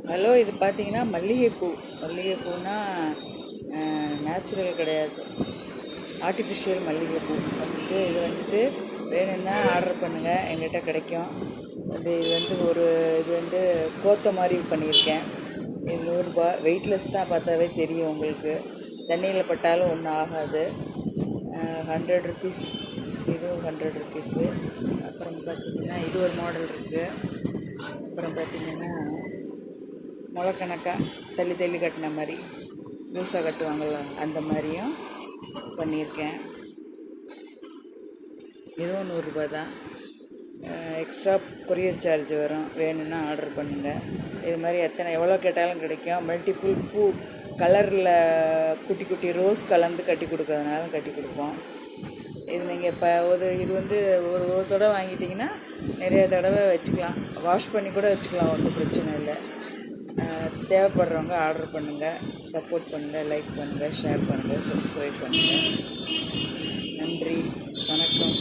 Hello, இது பார்த்தீங்கன்னா மல்லிகைப்பூ. மல்லிகைப்பூனா நேச்சுரல் கிடையாது, ஆர்டிஃபிஷியல் மல்லிகைப்பூ. இது வேணும்னா ஆர்டர் பண்ணுங்கள், எங்கிட்ட கிடைக்கும். இது கோத்த மாதிரி பண்ணியிருக்கேன். இது 100 ரூபா. வெயிட்லெஸ் தான், பார்த்தாவே தெரியும் உங்களுக்கு. தண்ணியில் பட்டாலும் ஒன்றும் ஆகாது. 100 ருபீஸ். இதுவும் 100 ருபீஸு. அப்புறம் பார்த்திங்கன்னா இது ஒரு மாடல் இருக்குது. அப்புறம் பார்த்திங்கன்னா முளைக்கணக்காக தள்ளி தள்ளி கட்டின மாதிரி லூஸாக கட்டுவாங்கள்ல, அந்த மாதிரியும் பண்ணியிருக்கேன். இதுவும் 100 ரூபா தான். எக்ஸ்ட்ரா கொரியர் சார்ஜ் வரும். வேணும்னா ஆர்டர் பண்ணுங்கள். இது மாதிரி எவ்வளோ கேட்டாலும் கிடைக்கும். மல்டிபிள் பூ கலரில் குட்டி குட்டி ரோஸ் கலந்து கட்டி கொடுக்கறதுனாலும் கட்டி கொடுப்போம். இது நீங்கள் இப்போ ஒரு தடவை வாங்கிட்டிங்கன்னா நிறைய தடவை வச்சுக்கலாம். வாஷ் பண்ணி கூட வச்சுக்கலாம், ஒன்றும் பிரச்சனை இல்லை. தேவைப்படுறவங்க ஆர்டர் பண்ணுங்கள், சப்போர்ட் பண்ணுங்கள், லைக் பண்ணுங்கள், ஷேர் பண்ணுங்கள், சப்ஸ்கிரைப் பண்ணுங்கள். நன்றி, வணக்கம்.